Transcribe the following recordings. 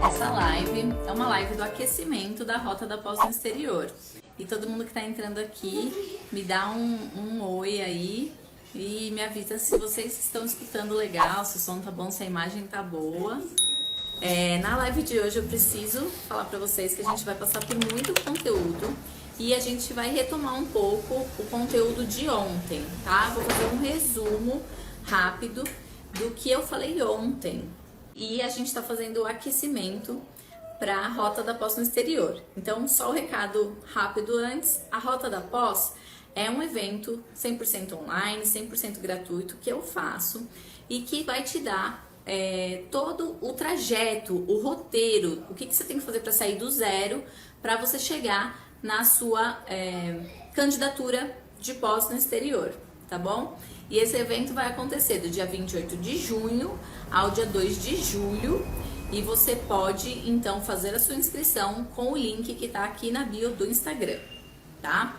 Essa live é uma live do aquecimento da Rota da Pós no Exterior. E todo mundo que tá entrando aqui, me dá um oi aí e me avisa se vocês estão escutando legal, se o som tá bom, se a imagem tá boa. Na live de hoje eu preciso falar pra vocês que a gente vai passar por muito conteúdo e a gente vai retomar um pouco o conteúdo de ontem, tá? Vou fazer um resumo rápido do que eu falei ontem. E a gente tá fazendo o aquecimento para a Rota da Pós no Exterior. Então, só o recado rápido antes. A Rota da Pós é um evento 100% online, 100% gratuito que eu faço e que vai te dar todo o trajeto, o roteiro, o que você tem que fazer para sair do zero para você chegar na sua candidatura de pós no exterior, tá bom? E esse evento vai acontecer do dia 28 de junho ao dia 2 de julho e você pode então fazer a sua inscrição com o link que tá aqui na bio do Instagram, tá?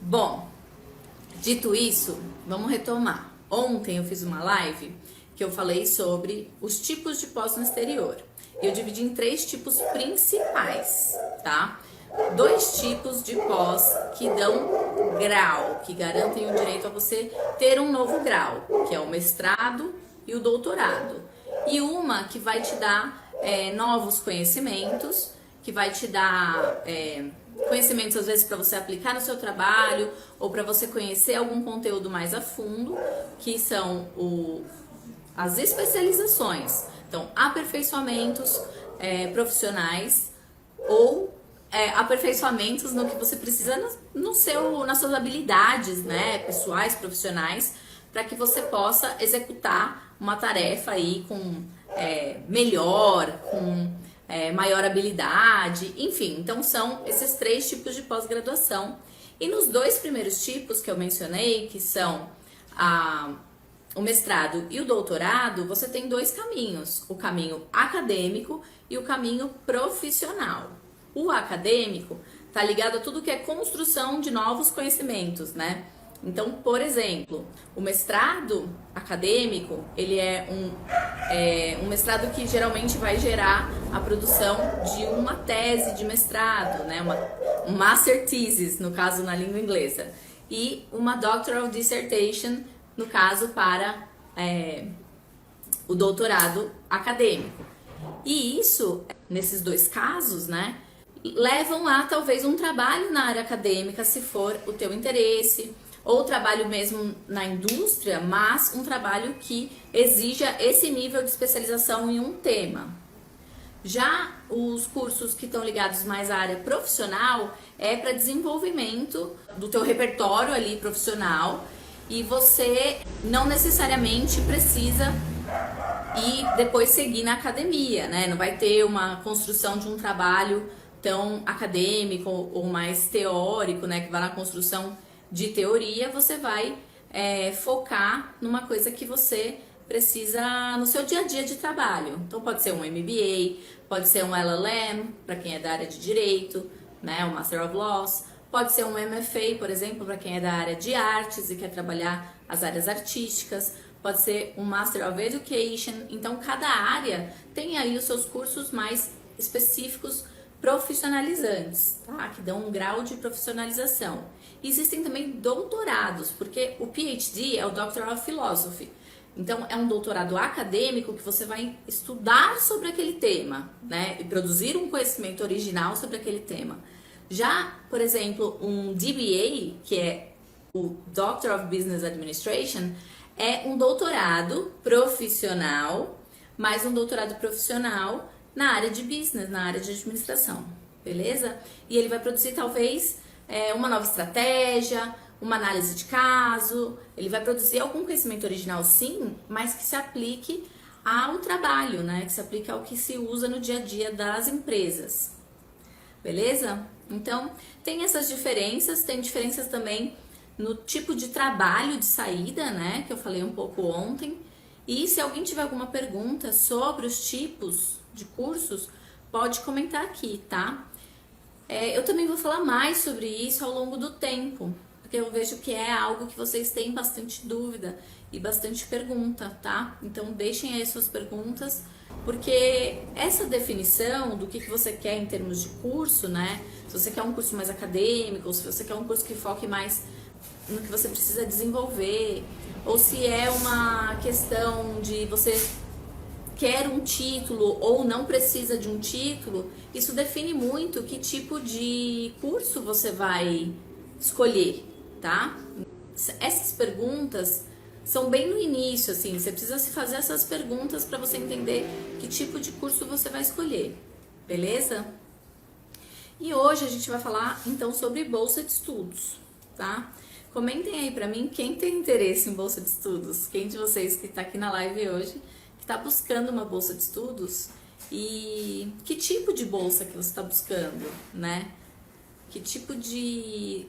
Bom, dito isso, vamos retomar. Ontem eu fiz uma live que eu falei sobre os tipos de pós no exterior. Eu dividi em 3 tipos principais, tá? 2 tipos de pós que dão grau, que garantem o direito a você ter um novo grau, que é o mestrado e o doutorado. E uma que vai te dar novos conhecimentos, que vai te dar conhecimentos às vezes para você aplicar no seu trabalho ou para você conhecer algum conteúdo mais a fundo, que são as especializações. Então, aperfeiçoamentos profissionais ou aperfeiçoamentos no que você precisa nas suas habilidades, né, pessoais, profissionais, para que você possa executar uma tarefa aí com maior habilidade, enfim. Então são esses 3 tipos de pós-graduação. E nos 2 primeiros tipos que eu mencionei, que são o mestrado e o doutorado, você tem 2 caminhos, o caminho acadêmico e o caminho profissional. O acadêmico tá ligado a tudo que é construção de novos conhecimentos, né? Então, por exemplo, o mestrado acadêmico, ele é um mestrado que geralmente vai gerar a produção de uma tese de mestrado, né? Um master thesis, no caso na língua inglesa, e uma doctoral dissertation, no caso para o doutorado acadêmico. E isso, nesses 2 casos, né, levam a talvez um trabalho na área acadêmica, se for o teu interesse, ou trabalho mesmo na indústria, mas um trabalho que exija esse nível de especialização em um tema. Já os cursos que estão ligados mais à área profissional é para desenvolvimento do teu repertório ali profissional, e você não necessariamente precisa e depois seguir na academia, né? Não vai ter uma construção de um trabalho tão acadêmico ou mais teórico, né? Que vai na construção de teoria. Você vai focar numa coisa que você precisa no seu dia a dia de trabalho. Então pode ser um MBA, pode ser um LLM, para quem é da área de direito, né? Um Master of Laws. Pode ser um MFA, por exemplo, para quem é da área de artes e quer trabalhar as áreas artísticas. Pode ser um Master of Education. Então, cada área tem aí os seus cursos mais específicos, profissionalizantes, tá? Que dão um grau de profissionalização. Existem também doutorados, porque o PhD é o Doctor of Philosophy. Então, é um doutorado acadêmico que você vai estudar sobre aquele tema, né? E produzir um conhecimento original sobre aquele tema. Já, por exemplo, um DBA, que é o Doctor of Business Administration, é um doutorado profissional, mas um doutorado profissional na área de business, na área de administração, beleza? E ele vai produzir talvez uma nova estratégia, uma análise de caso, ele vai produzir algum conhecimento original sim, mas que se aplique ao trabalho, né? Que se aplique ao que se usa no dia a dia das empresas, beleza? Então, tem essas diferenças, tem diferenças também no tipo de trabalho de saída, né, que eu falei um pouco ontem. E se alguém tiver alguma pergunta sobre os tipos de cursos, pode comentar aqui, tá? Eu também vou falar mais sobre isso ao longo do tempo, porque eu vejo que é algo que vocês têm bastante dúvida e bastante pergunta, tá? Então deixem aí suas perguntas, porque essa definição do que você quer em termos de curso, né? Se você quer um curso mais acadêmico, ou se você quer um curso que foque mais no que você precisa desenvolver, ou se é uma questão de você quer um título ou não precisa de um título, isso define muito que tipo de curso você vai escolher, tá? Essas perguntas são bem no início, assim, você precisa se fazer essas perguntas para você entender que tipo de curso você vai escolher, beleza? E hoje a gente vai falar então sobre bolsa de estudos, tá? Comentem aí pra mim quem tem interesse em bolsa de estudos, quem de vocês que tá aqui na live hoje, que tá buscando uma bolsa de estudos e que tipo de bolsa que você está buscando, né? Que tipo de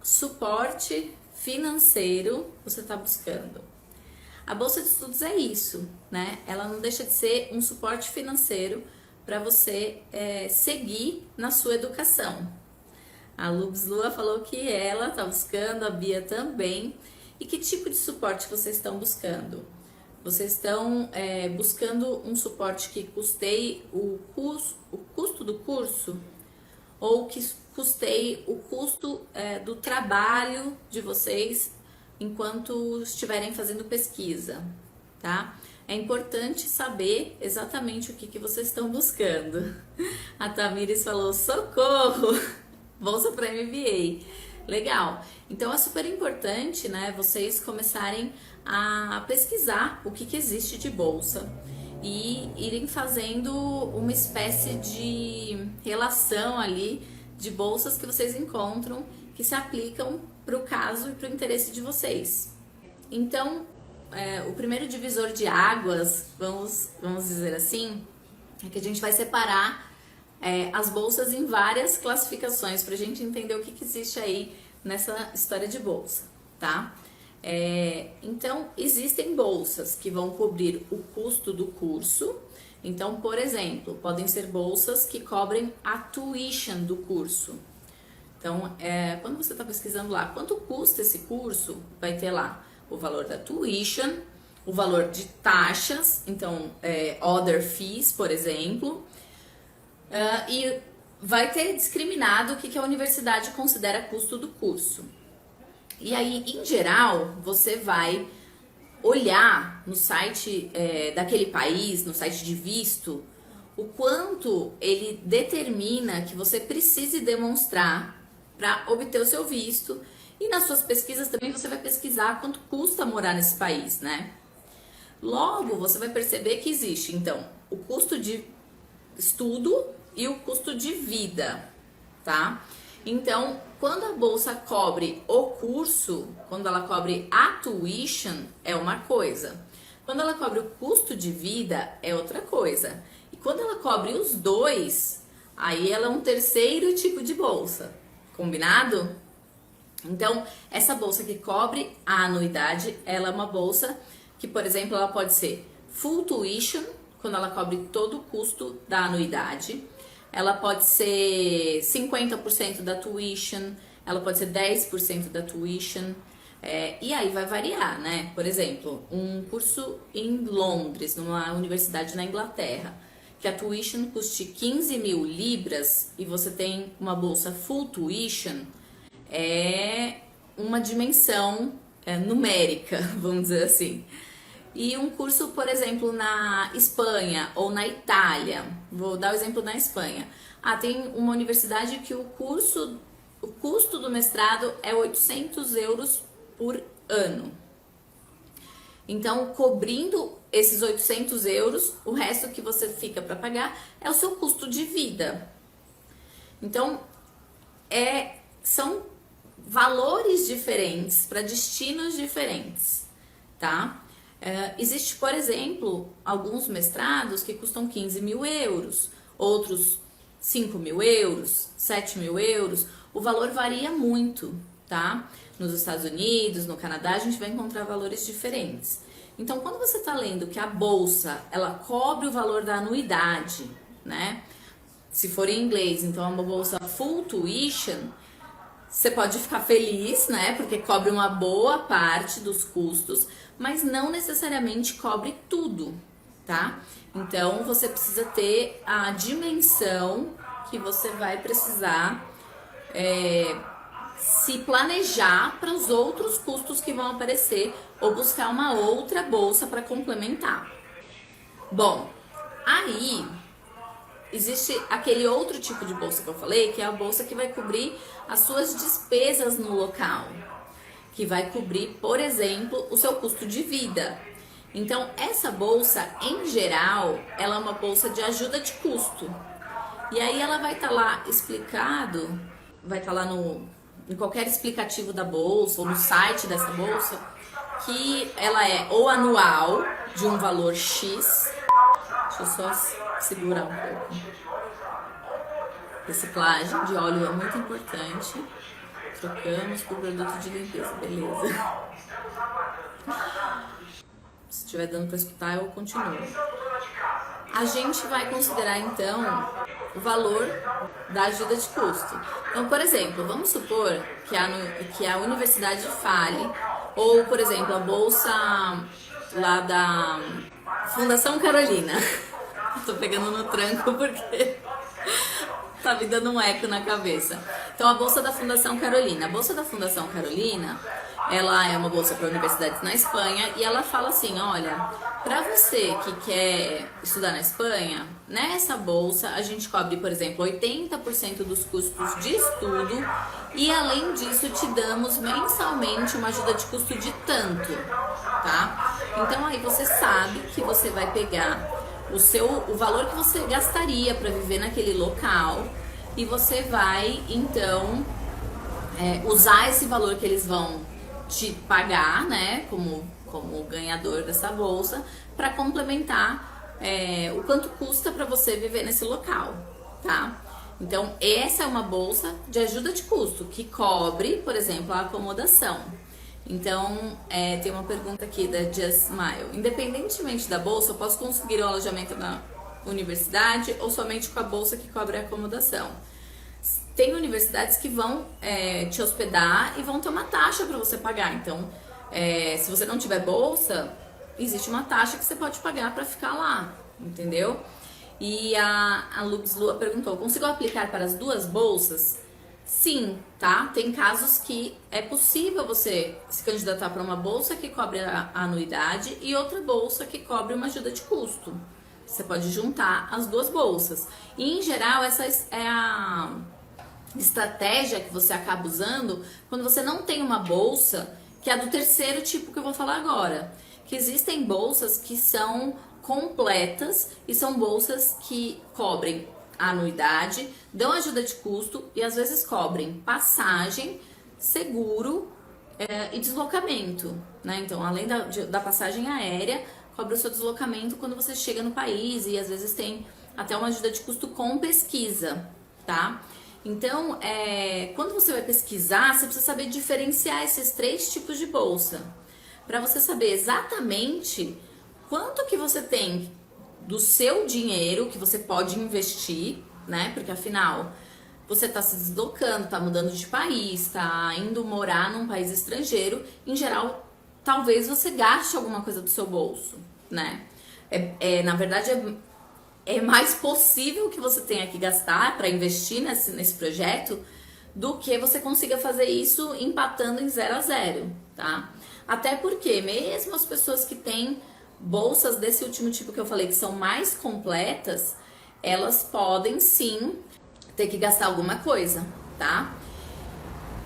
suporte financeiro você está buscando? A bolsa de estudos é isso, né? Ela não deixa de ser um suporte financeiro para você seguir na sua educação. A Lubs Lua falou que ela está buscando, a Bia também. E que tipo de suporte vocês estão buscando? Vocês estão buscando um suporte que custeie o custo do curso? Ou que custeie o custo do trabalho de vocês enquanto estiverem fazendo pesquisa, tá? É importante saber exatamente o que vocês estão buscando. A Tamires falou, socorro! Bolsa para MBA. Legal. Então é super importante, né, vocês começarem a pesquisar o que existe de bolsa e irem fazendo uma espécie de relação ali de bolsas que vocês encontram que se aplicam para o caso e para o interesse de vocês. Então, o primeiro divisor de águas, vamos dizer assim, é que a gente vai separar as bolsas em várias classificações para a gente entender o que existe aí nessa história de bolsa, tá? Então, existem bolsas que vão cobrir o custo do curso. Então, por exemplo, podem ser bolsas que cobrem a tuition do curso. Então, quando você está pesquisando lá, quanto custa esse curso, vai ter lá o valor da tuition, o valor de taxas, então, other fees, por exemplo, e vai ter discriminado o que a universidade considera custo do curso. E aí, em geral, você vai olhar no site daquele país, no site de visto, o quanto ele determina que você precise demonstrar para obter o seu visto. E nas suas pesquisas também você vai pesquisar quanto custa morar nesse país, né? Logo, você vai perceber que existe, então, o custo de estudo e o custo de vida, tá? Então, quando a bolsa cobre o curso, quando ela cobre a tuition, é uma coisa. Quando ela cobre o custo de vida, é outra coisa. E quando ela cobre os dois, aí ela é um terceiro tipo de bolsa. Combinado? Então, essa bolsa que cobre a anuidade, ela é uma bolsa que, por exemplo, ela pode ser full tuition, quando ela cobre todo o custo da anuidade. Ela pode ser 50% da tuition, ela pode ser 10% da tuition, e aí vai variar, né? Por exemplo, um curso em Londres, numa universidade na Inglaterra, que a tuition custe 15 mil libras e você tem uma bolsa full tuition, é uma dimensão numérica, vamos dizer assim. E um curso, por exemplo, na Espanha ou na Itália, vou dar o exemplo na Espanha. Tem uma universidade que o custo do mestrado é 800 euros por ano. Então, cobrindo esses 800 euros, o resto que você fica para pagar é o seu custo de vida. Então, são valores diferentes para destinos diferentes, tá? Existe, por exemplo, alguns mestrados que custam 15 mil euros, outros 5 mil euros, 7 mil euros. O valor varia muito, tá? Nos Estados Unidos, no Canadá, a gente vai encontrar valores diferentes. Então, quando você está lendo que a bolsa, ela cobre o valor da anuidade, né? Se for em inglês, então é uma bolsa full tuition, Você pode ficar feliz, né? Porque cobre uma boa parte dos custos, mas não necessariamente cobre tudo, tá? Então você precisa ter a dimensão que você vai precisar se planejar para os outros custos que vão aparecer ou buscar uma outra bolsa para complementar. Bom, aí existe aquele outro tipo de bolsa que eu falei, que é a bolsa que vai cobrir as suas despesas no local, que vai cobrir, por exemplo, o seu custo de vida. Então, essa bolsa, em geral, ela é uma bolsa de ajuda de custo. E aí ela vai estar lá explicado, vai estar lá em qualquer explicativo da bolsa ou no site dessa bolsa, que ela é ou anual, de um valor X. Deixa eu só segurar um pouco. Reciclagem de óleo é muito importante. Trocamos por produto de limpeza, beleza. Se estiver dando para escutar, eu continuo. A gente vai considerar então o valor da ajuda de custo. Então, por exemplo, vamos supor que a universidade fale, ou por exemplo, a bolsa lá da Fundação Carolina. Tô pegando no tranco porque tá me dando um eco na cabeça. Então, a bolsa da Fundação Carolina. A bolsa da Fundação Carolina, ela é uma bolsa para universidades na Espanha e ela fala assim, olha, para você que quer estudar na Espanha, nessa bolsa a gente cobre, por exemplo, 80% dos custos de estudo e além disso te damos mensalmente uma ajuda de custo de tanto, tá? Então aí você sabe que você vai pegar o valor que você gastaria para viver naquele local e você vai então usar esse valor que eles vão te pagar, né, como ganhador dessa bolsa, para complementar o quanto custa para você viver nesse local, tá? Então essa é uma bolsa de ajuda de custo que cobre, por exemplo, a acomodação. Então, tem uma pergunta aqui da Just Smile. Independentemente da bolsa, eu posso conseguir o alojamento na universidade ou somente com a bolsa que cobre a acomodação? Tem universidades que vão te hospedar e vão ter uma taxa para você pagar. Então, se você não tiver bolsa, existe uma taxa que você pode pagar para ficar lá, entendeu? E a Lux Lua perguntou, consigo aplicar para as duas bolsas? Sim, tá? Tem casos que é possível você se candidatar para uma bolsa que cobre a anuidade e outra bolsa que cobre uma ajuda de custo. Você pode juntar as duas bolsas. E, em geral, essa é a estratégia que você acaba usando quando você não tem uma bolsa, que é a do terceiro tipo que eu vou falar agora. Que existem bolsas que são completas e são bolsas que cobrem a anuidade, dão ajuda de custo e às vezes cobrem passagem, seguro e deslocamento, né? Então, além da passagem aérea, cobre o seu deslocamento quando você chega no país e às vezes tem até uma ajuda de custo com pesquisa, tá? Então, quando você vai pesquisar, você precisa saber diferenciar esses três tipos de bolsa, para você saber exatamente quanto que você tem do seu dinheiro que você pode investir, né? Porque afinal, você tá se deslocando, tá mudando de país, tá indo morar num país estrangeiro, em geral, talvez você gaste alguma coisa do seu bolso, né? Na verdade, é mais possível que você tenha que gastar para investir nesse projeto do que você consiga fazer isso empatando em 0 a 0, tá? Até porque mesmo as pessoas que têm bolsas desse último tipo que eu falei, que são mais completas, elas podem sim ter que gastar alguma coisa, tá?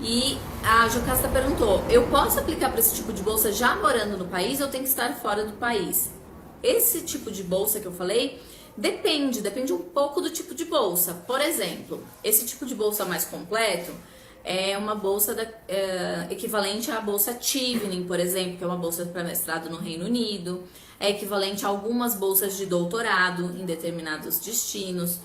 E a Jocasta perguntou, eu posso aplicar para esse tipo de bolsa já morando no país ou tem que estar fora do país? Esse tipo de bolsa que eu falei, depende um pouco do tipo de bolsa. Por exemplo, esse tipo de bolsa mais completo é uma bolsa equivalente à bolsa Chevening, por exemplo, que é uma bolsa para mestrado no Reino Unido. É equivalente a algumas bolsas de doutorado em determinados destinos.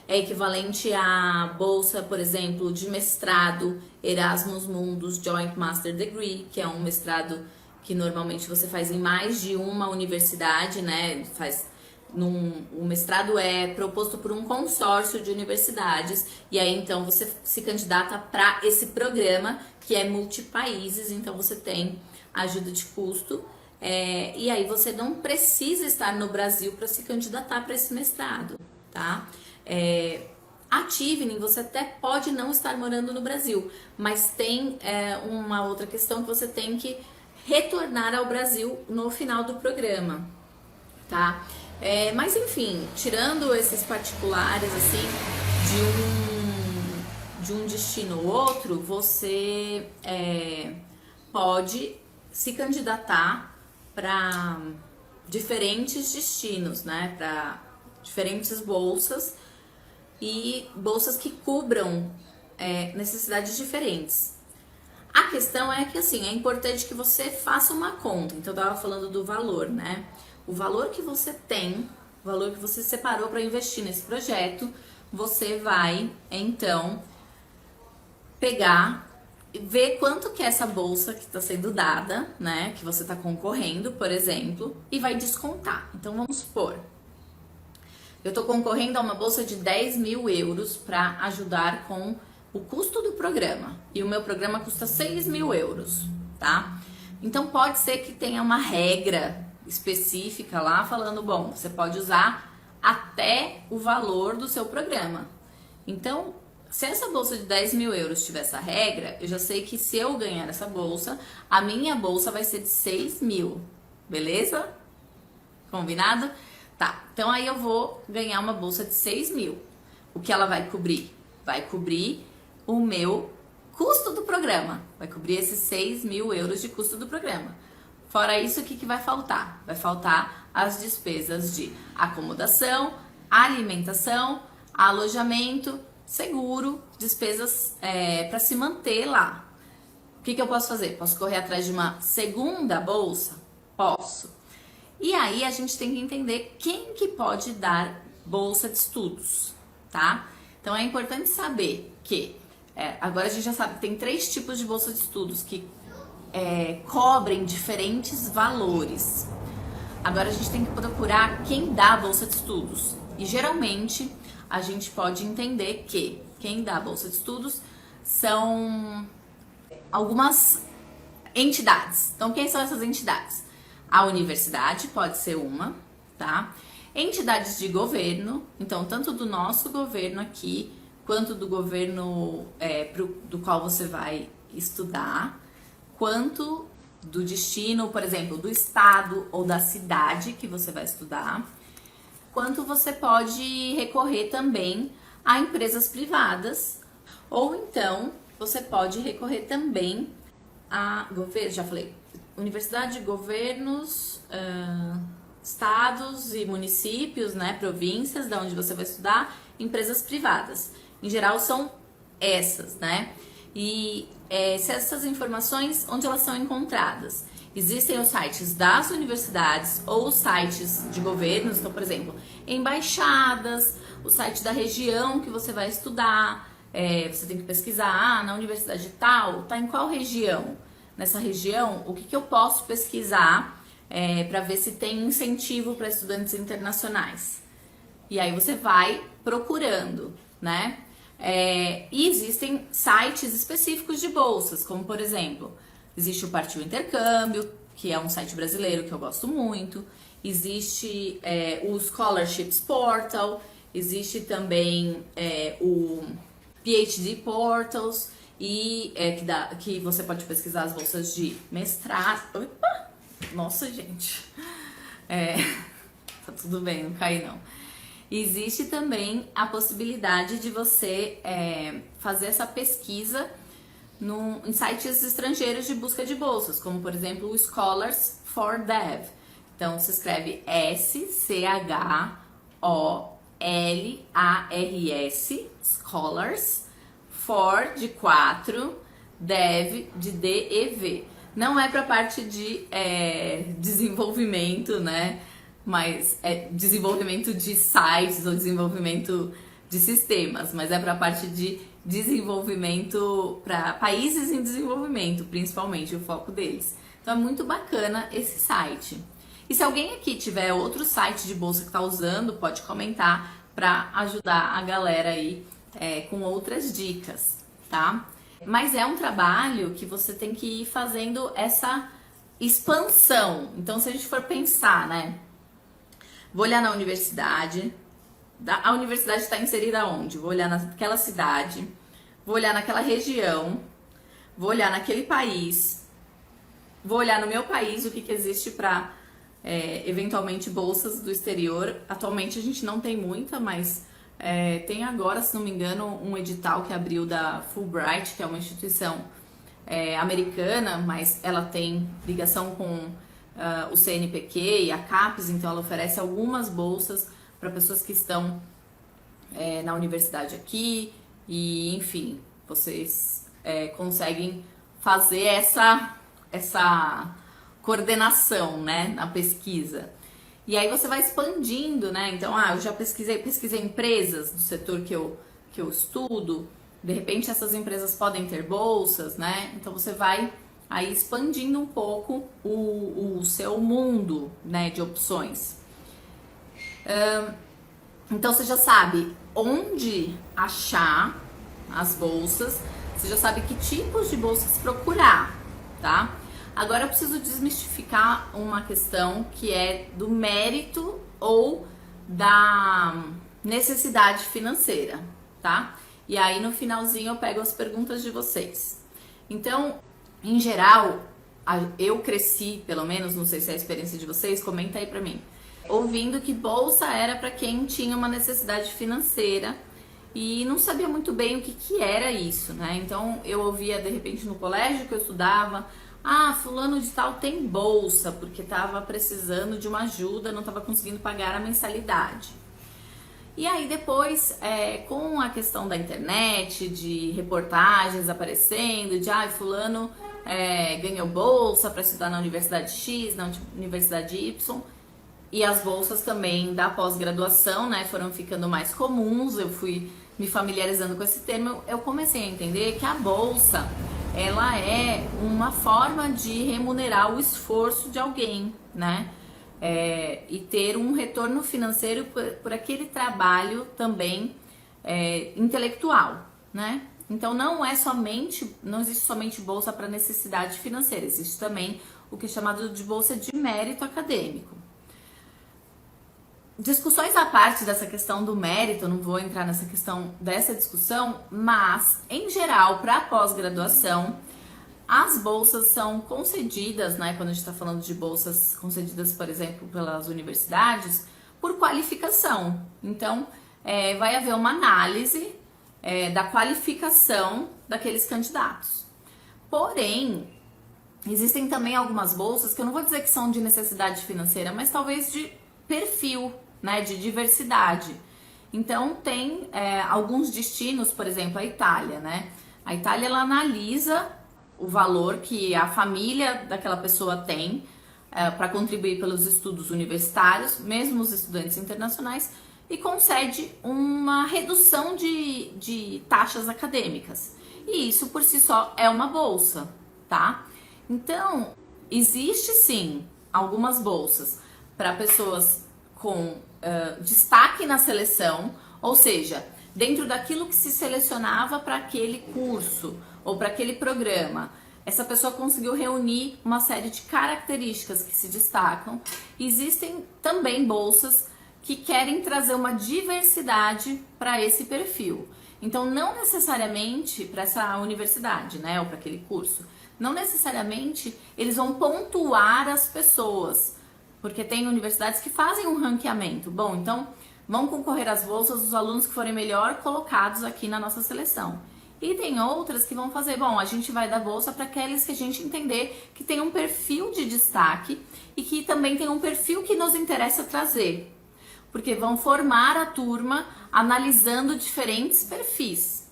É equivalente à bolsa, por exemplo, de mestrado Erasmus Mundus Joint Master Degree, que é um mestrado que normalmente você faz em mais de uma universidade, né? Faz O mestrado é proposto por um consórcio de universidades, e aí então você se candidata para esse programa que é multipaíses, então você tem ajuda de custo, e aí você não precisa estar no Brasil para se candidatar para esse mestrado, tá? A Tivning, você até pode não estar morando no Brasil, mas tem uma outra questão que você tem que retornar ao Brasil no final do programa, tá? Mas enfim, tirando esses particulares assim de um destino ou outro, você pode se candidatar para diferentes destinos, né? Para diferentes bolsas e bolsas que cubram necessidades diferentes. A questão é que assim, é importante que você faça uma conta. Então eu tava falando do valor, né? O valor que você tem, o valor que você separou para investir nesse projeto, você vai então pegar e ver quanto que é essa bolsa que está sendo dada, né? Que você está concorrendo, por exemplo, e vai descontar. Então vamos supor, eu estou concorrendo a uma bolsa de 10 mil euros para ajudar com o custo do programa. E o meu programa custa 6 mil euros, tá? Então pode ser que tenha uma regra específica lá falando, bom, você pode usar até o valor do seu programa. Então, se essa bolsa de 10 mil euros tiver essa regra, eu já sei que se eu ganhar essa bolsa, a minha bolsa vai ser de 6 mil, beleza? Combinado? Tá, então aí eu vou ganhar uma bolsa de 6 mil. O que ela vai cobrir? Vai cobrir o meu custo do programa, vai cobrir esses 6 mil euros de custo do programa. Fora isso, o que vai faltar? Vai faltar as despesas de acomodação, alimentação, alojamento, seguro, despesas para se manter lá. O que eu posso fazer? Posso correr atrás de uma segunda bolsa? Posso. E aí a gente tem que entender quem que pode dar bolsa de estudos, tá? Então é importante saber que, agora a gente já sabe que tem 3 tipos de bolsa de estudos que cobrem diferentes valores. Agora a gente tem que procurar quem dá a bolsa de estudos. E geralmente a gente pode entender que quem dá a bolsa de estudos são algumas entidades. Então quem são essas entidades? A universidade pode ser uma, tá? Entidades de governo, então tanto do nosso governo aqui, quanto do governo do qual você vai estudar, quanto do destino, por exemplo, do estado ou da cidade que você vai estudar, quanto você pode recorrer também a empresas privadas, ou então você pode recorrer também a governo, já falei, universidade, governos, estados e municípios, né, províncias, da onde você vai estudar, empresas privadas. Em geral são essas, né? E se essas informações, onde elas são encontradas? Existem os sites das universidades ou os sites de governos, então, por exemplo, embaixadas, o site da região que você vai estudar, você tem que pesquisar, na universidade tal, tá em qual região? Nessa região, o que eu posso pesquisar para ver se tem incentivo para estudantes internacionais? E aí você vai procurando, né? E existem sites específicos de bolsas, como por exemplo, existe o Partiu Intercâmbio, que é um site brasileiro que eu gosto muito, existe o Scholarships Portal, existe também o PhD Portals, e que você pode pesquisar as bolsas de mestrado. Opa! Nossa, gente, tá tudo bem, não cai não. Existe também a possibilidade de você fazer essa pesquisa em sites estrangeiros de busca de bolsas, como por exemplo o Scholars for Dev. Então se escreve S-C-H-O-L-A-R-S, Scholars, for de 4, Dev de D-E-V. Não é para parte de desenvolvimento, né? Mas desenvolvimento de sites ou desenvolvimento de sistemas, mas é para a parte de desenvolvimento para países em desenvolvimento, principalmente o foco deles. Então é muito bacana esse site. E se alguém aqui tiver outro site de bolsa que está usando, pode comentar para ajudar a galera aí com outras dicas, tá? Mas é um trabalho que você tem que ir fazendo essa expansão. Então, se a gente for pensar, né? Vou olhar na universidade. A universidade está inserida onde? Vou olhar naquela cidade, vou olhar naquela região, vou olhar naquele país, vou olhar no meu país o que existe para eventualmente bolsas do exterior. Atualmente a gente não tem muita, mas tem agora, se não me engano, um edital que abriu da Fulbright, que é uma instituição americana, mas ela tem ligação com o CNPq e a CAPES, então ela oferece algumas bolsas para pessoas que estão na universidade aqui e, enfim, vocês conseguem fazer essa coordenação, né, na pesquisa. E aí você vai expandindo, né? Então, eu já pesquisei empresas do setor que eu estudo. De repente, essas empresas podem ter bolsas, né? Então, você vai aí expandindo um pouco o seu mundo, né, de opções. Então, você já sabe onde achar as bolsas, você já sabe que tipos de bolsas procurar, tá? Agora eu preciso desmistificar uma questão que é do mérito ou da necessidade financeira, tá? E aí no finalzinho eu pego as perguntas de vocês. Então, em geral, eu cresci, pelo menos, não sei se é a experiência de vocês, comenta aí pra mim, ouvindo que bolsa era para quem tinha uma necessidade financeira e não sabia muito bem o que era isso, né? Então eu ouvia de repente no colégio que eu estudava, fulano de tal tem bolsa porque estava precisando de uma ajuda, não estava conseguindo pagar a mensalidade. E aí depois, com a questão da internet, de reportagens aparecendo, de fulano ganhou bolsa para estudar na Universidade X, na Universidade Y, e as bolsas também da pós-graduação, né, foram ficando mais comuns, eu fui me familiarizando com esse termo, eu comecei a entender que a bolsa, ela é uma forma de remunerar o esforço de alguém, né? E ter um retorno financeiro por aquele trabalho também intelectual, né? Então não existe somente bolsa para necessidade financeira, existe também o que é chamado de bolsa de mérito acadêmico. Discussões à parte dessa questão do mérito, não vou entrar nessa questão dessa discussão, mas, em geral, para pós-graduação, as bolsas são concedidas, né, quando a gente está falando de bolsas concedidas, por exemplo, pelas universidades, por qualificação. Então, vai haver uma análise da qualificação daqueles candidatos. Porém, existem também algumas bolsas que eu não vou dizer que são de necessidade financeira, mas talvez de perfil, né, de diversidade. Então tem alguns destinos, por exemplo, a Itália, né? A Itália, ela analisa o valor que a família daquela pessoa tem para contribuir pelos estudos universitários, mesmo os estudantes internacionais, e concede uma redução de taxas acadêmicas. E isso por si só é uma bolsa, tá? Então, existe sim algumas bolsas para pessoas com destaque na seleção, ou seja, dentro daquilo que se selecionava para aquele curso ou para aquele programa, essa pessoa conseguiu reunir uma série de características que se destacam. Existem também bolsas que querem trazer uma diversidade para esse perfil. Então, não necessariamente para essa universidade, né, ou para aquele curso, não necessariamente eles vão pontuar as pessoas, porque tem universidades que fazem um ranqueamento. Bom, então vão concorrer às bolsas os alunos que forem melhor colocados aqui na nossa seleção. E tem outras que vão fazer, a gente vai dar bolsa para aqueles que a gente entender que tem um perfil de destaque e que também tem um perfil que nos interessa trazer. Porque vão formar a turma analisando diferentes perfis.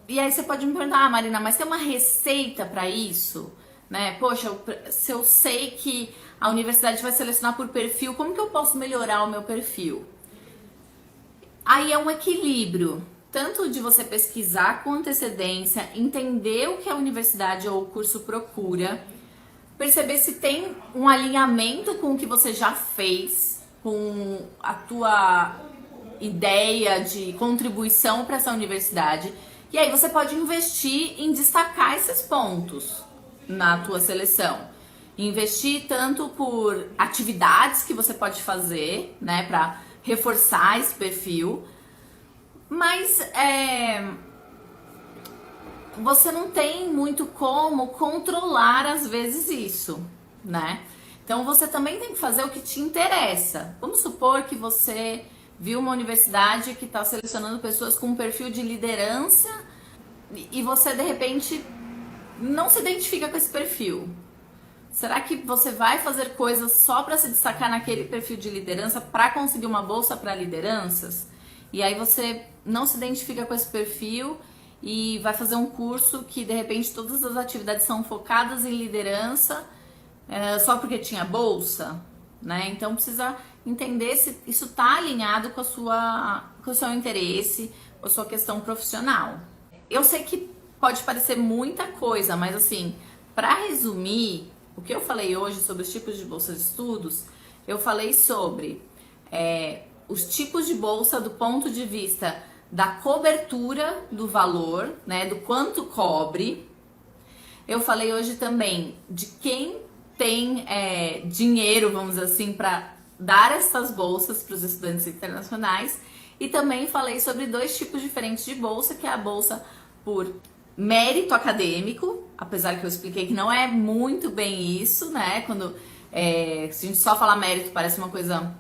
E aí você pode me perguntar, Marina, mas tem uma receita para isso? Né? Poxa, se eu sei que a universidade vai selecionar por perfil, como que eu posso melhorar o meu perfil? Aí é um equilíbrio, tanto de você pesquisar com antecedência, entender o que a universidade ou o curso procura, perceber se tem um alinhamento com o que você já fez, com a tua ideia de contribuição para essa universidade. E aí você pode investir em destacar esses pontos na tua seleção. Investir tanto por atividades que você pode fazer, né, para reforçar esse perfil, mas você não tem muito como controlar às vezes isso, né? Então você também tem que fazer o que te interessa. Vamos supor que você viu uma universidade que está selecionando pessoas com um perfil de liderança e você de repente não se identifica com esse perfil. Será que você vai fazer coisas só para se destacar naquele perfil de liderança para conseguir uma bolsa para lideranças? E aí você não se identifica com esse perfil e vai fazer um curso que de repente todas as atividades são focadas em liderança só porque tinha bolsa, né? Então precisa entender se isso está alinhado com o seu interesse, com a sua questão profissional. Eu sei que pode parecer muita coisa, mas assim, para resumir, o que eu falei hoje sobre os tipos de bolsa de estudos, eu falei sobre os tipos de bolsa do ponto de vista da cobertura do valor, né, do quanto cobre. Eu falei hoje também de quem tem dinheiro, vamos dizer assim, para dar essas bolsas para os estudantes internacionais. E também falei sobre 2 tipos diferentes de bolsa, que é a bolsa por mérito acadêmico, apesar que eu expliquei que não é muito bem isso, né? Quando se a gente só falar mérito parece uma coisa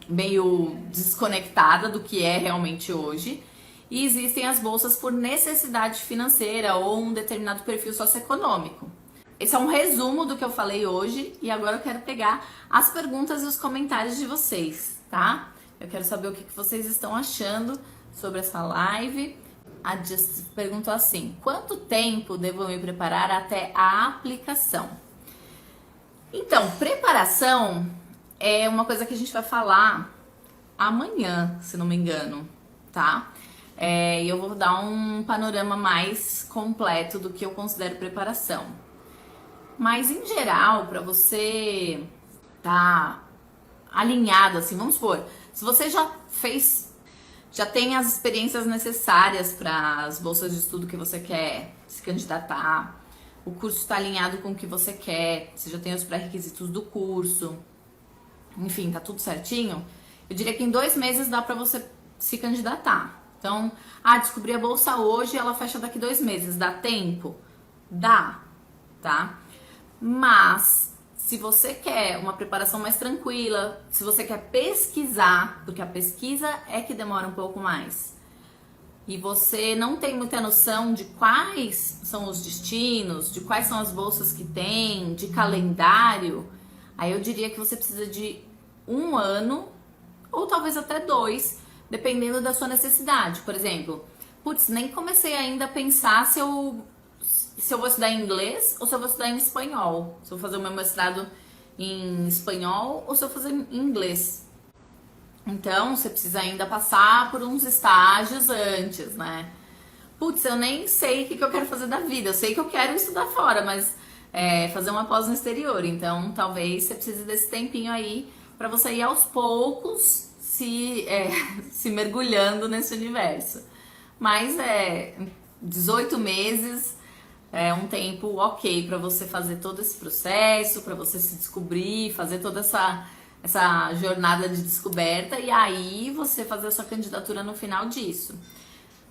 meio desconectada do que é realmente hoje. E existem as bolsas por necessidade financeira ou um determinado perfil socioeconômico. Esse é um resumo do que eu falei hoje e agora eu quero pegar as perguntas e os comentários de vocês, tá? Eu quero saber o que vocês estão achando sobre essa live. A Just perguntou assim: quanto tempo devo me preparar até a aplicação? Então, preparação é uma coisa que a gente vai falar amanhã, se não me engano, tá? E eu vou dar um panorama mais completo do que eu considero preparação. Mas, em geral, para você tá alinhado, assim, vamos supor, se você já tem as experiências necessárias para as bolsas de estudo que você quer se candidatar, o curso está alinhado com o que você quer, você já tem os pré-requisitos do curso, enfim, tá tudo certinho, eu diria que em 2 meses dá para você se candidatar. Então, descobri a bolsa hoje e ela fecha daqui 2 meses, dá tempo? Dá, tá? Mas, se você quer uma preparação mais tranquila, se você quer pesquisar, porque a pesquisa é que demora um pouco mais, e você não tem muita noção de quais são os destinos, de quais são as bolsas que tem, de calendário, aí eu diria que você precisa de 1 ano, ou talvez até 2, dependendo da sua necessidade. Por exemplo, nem comecei ainda a pensar se eu vou estudar em inglês ou se eu vou estudar em espanhol. Se eu vou fazer o meu mestrado em espanhol ou se eu vou fazer em inglês. Então, você precisa ainda passar por uns estágios antes, né? Eu nem sei o que eu quero fazer da vida. Eu sei que eu quero estudar fora, mas fazer uma pós no exterior. Então, talvez você precise desse tempinho aí para você ir aos poucos se mergulhando nesse universo. Mas 18 meses é um tempo ok para você fazer todo esse processo, para você se descobrir, fazer toda essa jornada de descoberta e aí você fazer a sua candidatura no final disso.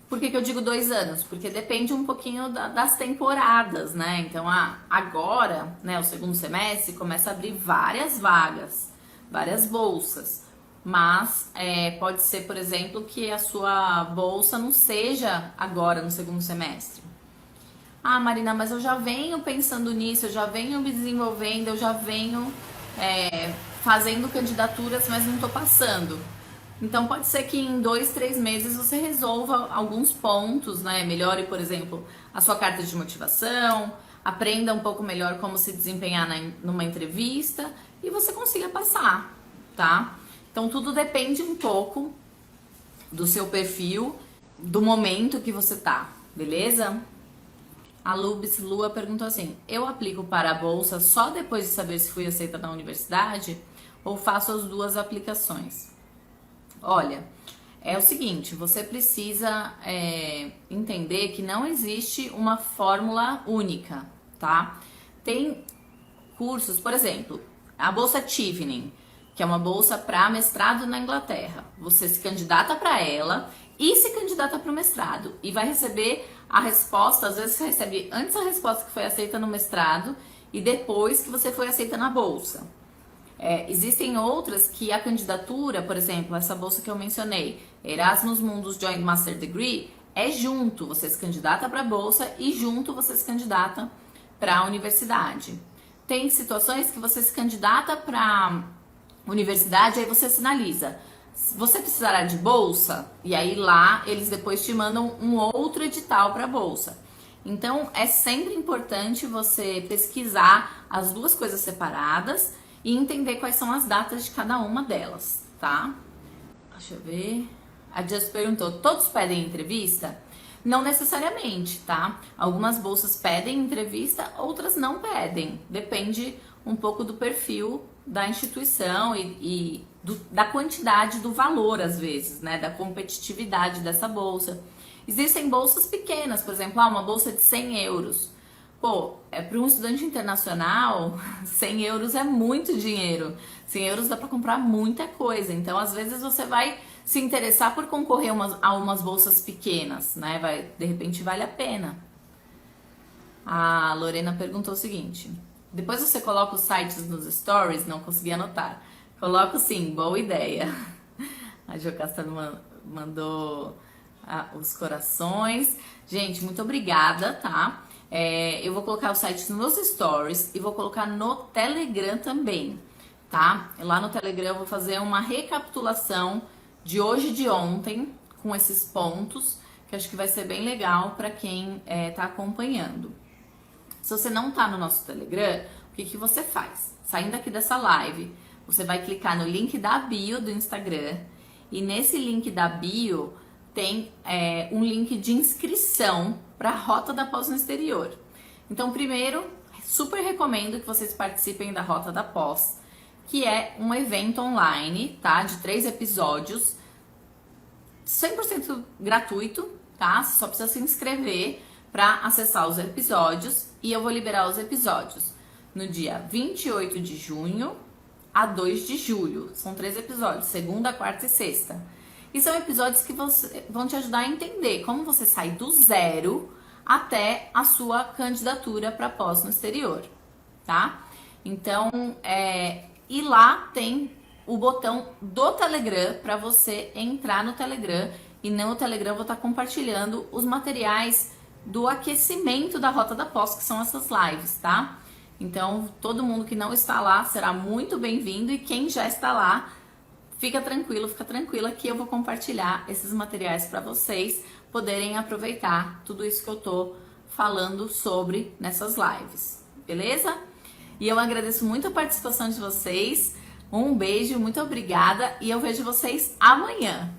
Por que eu digo 2 anos? Porque depende um pouquinho das temporadas, né? Então, agora, né, o segundo semestre começa a abrir várias vagas, várias bolsas. Mas pode ser, por exemplo, que a sua bolsa não seja agora no segundo semestre. Marina, mas eu já venho pensando nisso, eu já venho me desenvolvendo, eu já venho fazendo candidaturas, mas não tô passando. Então pode ser que em 2, 3 meses você resolva alguns pontos, né? Melhore, por exemplo, a sua carta de motivação, aprenda um pouco melhor como se desempenhar numa entrevista e você consiga passar, tá? Então tudo depende um pouco do seu perfil, do momento que você tá, beleza? A Lubis Lua perguntou assim: eu aplico para a bolsa só depois de saber se fui aceita na universidade ou faço as duas aplicações? Olha, é o seguinte, você precisa entender que não existe uma fórmula única, tá? Tem cursos, por exemplo, a bolsa Chevening, que é uma bolsa para mestrado na Inglaterra. Você se candidata para ela e se candidata para o mestrado e vai receber a resposta. Às vezes você recebe antes a resposta que foi aceita no mestrado e depois que você foi aceita na bolsa. Existem outras que a candidatura, por exemplo, essa bolsa que eu mencionei, Erasmus Mundus Joint Master Degree, é junto, você se candidata para a bolsa e junto você se candidata para a universidade. Tem situações que você se candidata para universidade, aí você sinaliza, você precisará de bolsa, e aí lá eles depois te mandam um outro edital para bolsa. Então é sempre importante você pesquisar as duas coisas separadas e entender quais são as datas de cada uma delas, tá? Deixa eu ver. A Just perguntou: todos pedem entrevista? Não necessariamente, tá? Algumas bolsas pedem entrevista, outras não pedem. Depende um pouco do perfil da instituição e da quantidade do valor, às vezes, né? Da competitividade dessa bolsa. Existem bolsas pequenas, por exemplo, uma bolsa de 100 euros. Pô, para um estudante internacional, 100 euros é muito dinheiro. 100 euros dá para comprar muita coisa. Então, às vezes, você vai se interessar por concorrer a umas bolsas pequenas, né? De repente vale a pena. A Lorena perguntou o seguinte: depois você coloca os sites nos stories? Não consegui anotar. Coloco sim, boa ideia. A Jocasta mandou os corações. Gente, muito obrigada, tá? Eu vou colocar os sites nos stories e vou colocar no Telegram também, tá? Lá no Telegram eu vou fazer uma recapitulação de hoje e de ontem, com esses pontos, que acho que vai ser bem legal para quem tá acompanhando. Se você não tá no nosso Telegram, o que você faz? Saindo aqui dessa live, você vai clicar no link da bio do Instagram, e nesse link da bio tem um link de inscrição para a Rota da Pós no Exterior. Então, primeiro, super recomendo que vocês participem da Rota da Pós, que é um evento online, tá? De 3 episódios, 100% gratuito, tá? Você só precisa se inscrever para acessar os episódios, e eu vou liberar os episódios no dia 28 de junho a 2 de julho. São 3 episódios, segunda, quarta e sexta. E são episódios que vão te ajudar a entender como você sai do zero até a sua candidatura para pós no exterior, tá? Então, e lá tem o botão do Telegram para você entrar no Telegram, e no Telegram eu vou estar compartilhando os materiais do aquecimento da Rota da Pós, que são essas lives, tá? Então, todo mundo que não está lá será muito bem-vindo, e quem já está lá, fica tranquilo, fica tranquila que eu vou compartilhar esses materiais para vocês poderem aproveitar tudo isso que eu tô falando sobre nessas lives, beleza? E eu agradeço muito a participação de vocês, um beijo, muito obrigada, e eu vejo vocês amanhã.